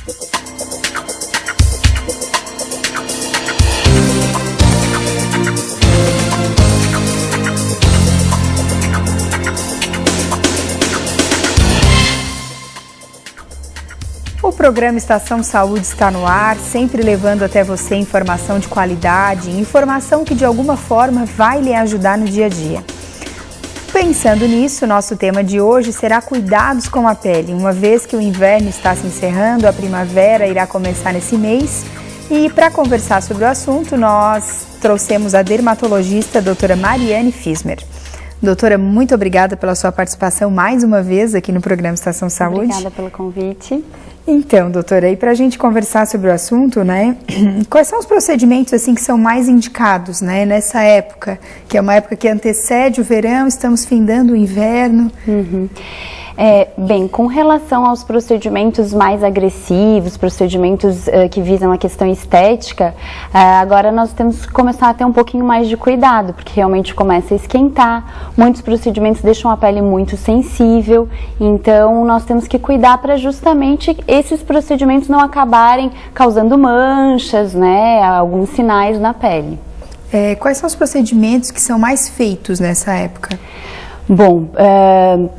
O programa Estação Saúde está no ar, sempre levando até você informação de qualidade, informação que de alguma forma vai lhe ajudar no dia a dia. Pensando nisso, nosso tema de hoje será cuidados com a pele, uma vez que o inverno está se encerrando, a primavera irá começar nesse mês. E para conversar sobre o assunto, nós trouxemos a dermatologista a doutora Mariane Fismer. Doutora, muito obrigada pela sua participação mais uma vez aqui no programa Estação Saúde. Obrigada pelo convite. Então, doutora, e para a gente conversar sobre o assunto, né, quais são os procedimentos assim que são mais indicados, né, nessa época, que é uma época que antecede o verão, estamos findando o inverno? Bem, com relação aos procedimentos mais agressivos, procedimentos que visam a questão estética, agora nós temos que começar a ter um pouquinho mais de cuidado, porque realmente começa a esquentar, muitos procedimentos deixam a pele muito sensível, então nós temos que cuidar para justamente esses procedimentos não acabarem causando manchas, né, alguns sinais na pele. Quais são os procedimentos que são mais feitos nessa época? Bom,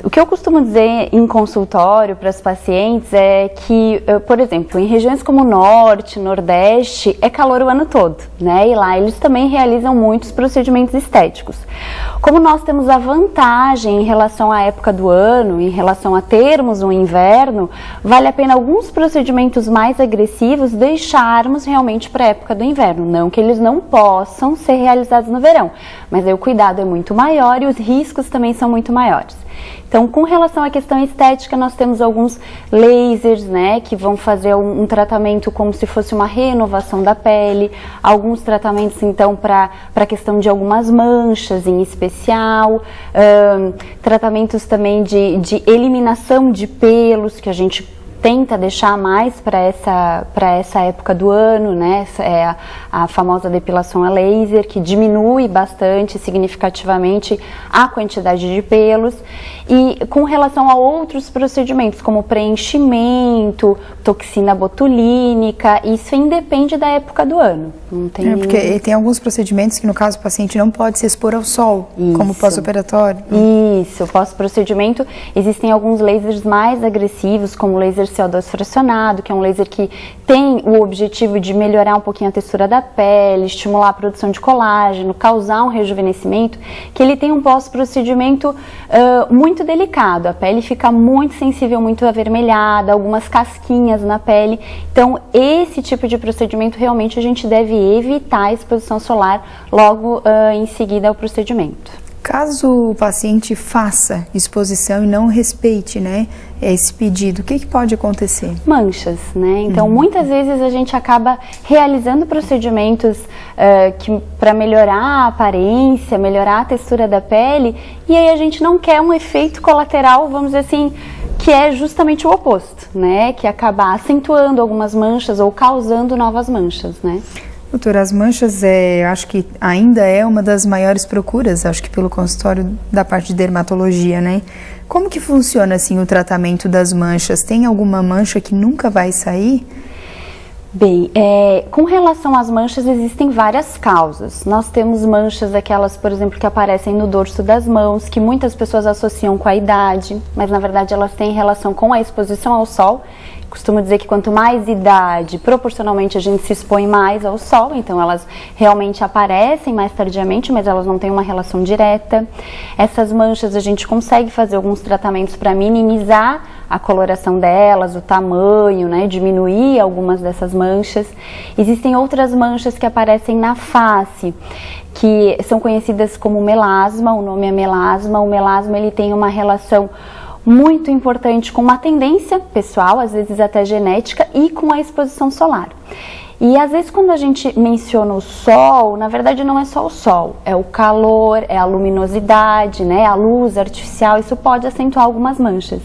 o que eu costumo dizer em consultório para os pacientes é que, por exemplo, em regiões como Norte, Nordeste, é calor o ano todo, né? E lá eles também realizam muitos procedimentos estéticos. Como nós temos a vantagem em relação à época do ano, em relação a termos um inverno, vale a pena alguns procedimentos mais agressivos deixarmos realmente para a época do inverno. Não que eles não possam ser realizados no verão, mas aí o cuidado é muito maior e os riscos também são muito maiores. Então, com relação à questão estética, nós temos alguns lasers, né, que vão fazer um tratamento como se fosse uma renovação da pele, alguns tratamentos, então, para a questão de algumas manchas em especial, tratamentos também de eliminação de pelos, que a gente tenta deixar mais para essa época do ano, né? Essa é a famosa depilação a laser, que diminui bastante, significativamente, a quantidade de pelos. E com relação a outros procedimentos, como preenchimento, toxina botulínica, isso independe da época do ano. Não tem... Porque tem alguns procedimentos que, no caso, o paciente não pode se expor ao sol, como pós-operatório. Isso, pós-procedimento, existem alguns lasers mais agressivos, como o laser CO2 fracionado, que é um laser que tem o objetivo de melhorar um pouquinho a textura da pele, estimular a produção de colágeno, causar um rejuvenescimento, que ele tem um pós-procedimento muito delicado, a pele fica muito sensível, muito avermelhada, algumas casquinhas na pele, então esse tipo de procedimento realmente a gente deve evitar a exposição solar logo em seguida ao procedimento. Caso o paciente faça exposição e não respeite, né, esse pedido, o que pode acontecer? Manchas, né? Então, muitas vezes a gente acaba realizando procedimentos para melhorar a aparência, melhorar a textura da pele, e aí a gente não quer um efeito colateral, vamos dizer assim, que é justamente o oposto, né? Que é acabar acentuando algumas manchas ou causando novas manchas, né? Doutora, as manchas, acho que ainda é uma das maiores procuras, acho que pelo consultório da parte de dermatologia, né? Como que funciona, assim, o tratamento das manchas? Tem alguma mancha que nunca vai sair? Bem, com relação às manchas, existem várias causas. Nós temos manchas, aquelas, por exemplo, que aparecem no dorso das mãos, que muitas pessoas associam com a idade, mas na verdade elas têm relação com a exposição ao sol. Costumo dizer que quanto mais idade, proporcionalmente a gente se expõe mais ao sol, então elas realmente aparecem mais tardiamente, mas elas não têm uma relação direta. Essas manchas a gente consegue fazer alguns tratamentos para minimizar a coloração delas, o tamanho, né, diminuir algumas dessas manchas. Existem outras manchas que aparecem na face, que são conhecidas como melasma, o nome é melasma. O melasma ele tem uma relação muito importante com uma tendência pessoal, às vezes até genética, e com a exposição solar. E às vezes quando a gente menciona o sol, na verdade não é só o sol, é o calor, é a luminosidade, né, a luz artificial, isso pode acentuar algumas manchas.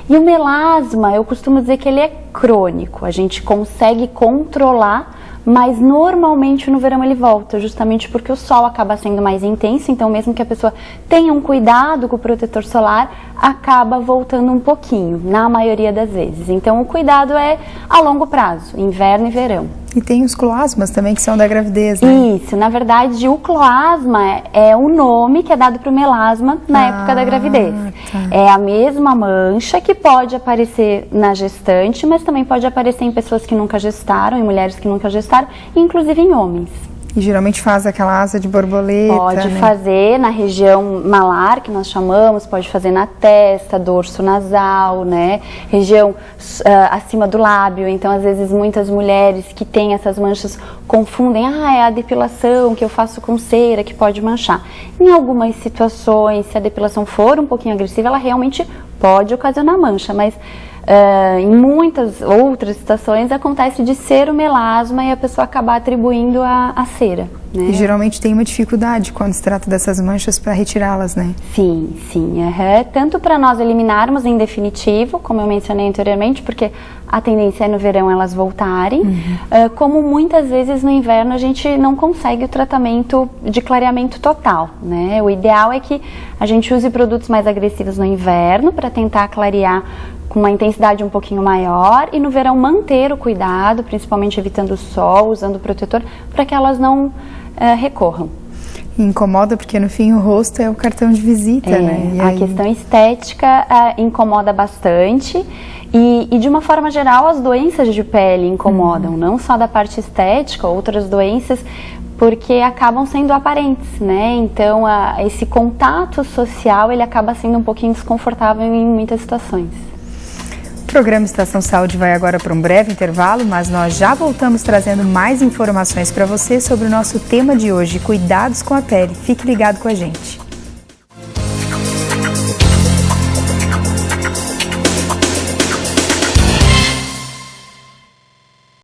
E o melasma, eu costumo dizer que ele é crônico, a gente consegue controlar, mas normalmente no verão ele volta, justamente porque o sol acaba sendo mais intenso, então mesmo que a pessoa tenha um cuidado com o protetor solar, acaba voltando um pouquinho, na maioria das vezes. Então o cuidado é a longo prazo, inverno e verão. E tem os cloasmas também, que são da gravidez, né? Isso, na verdade o cloasma é o nome que é dado para o melasma na época da gravidez. Tá. É a mesma mancha que pode aparecer na gestante, mas também pode aparecer em pessoas que nunca gestaram, em mulheres que nunca gestaram, inclusive em homens. E geralmente faz aquela asa de borboleta, Pode né? fazer na região malar, que nós chamamos, pode fazer na testa, dorso nasal, né? Região acima do lábio. Então, às vezes, muitas mulheres que têm essas manchas confundem, é a depilação que eu faço com cera, que pode manchar. Em algumas situações, se a depilação for um pouquinho agressiva, ela realmente pode ocasionar mancha, mas em muitas outras situações acontece de ser o melasma e a pessoa acabar atribuindo a cera, né? E geralmente tem uma dificuldade quando se trata dessas manchas para retirá-las, né? Sim. Tanto para nós eliminarmos em definitivo, como eu mencionei anteriormente, porque a tendência é no verão elas voltarem, como muitas vezes no inverno a gente não consegue o tratamento de clareamento total, né? O ideal é que a gente use produtos mais agressivos no inverno para tentar clarear com uma intensidade um pouquinho maior e no verão manter o cuidado, principalmente evitando o sol, usando protetor, para que elas não recorram. E incomoda porque no fim o rosto é o cartão de visita, né? E a questão estética incomoda bastante e de uma forma geral as doenças de pele incomodam, não só da parte estética, outras doenças, porque acabam sendo aparentes, né? Então esse contato social ele acaba sendo um pouquinho desconfortável em muitas situações. O programa Estação Saúde vai agora para um breve intervalo, mas nós já voltamos trazendo mais informações para você sobre o nosso tema de hoje, cuidados com a pele. Fique ligado com a gente.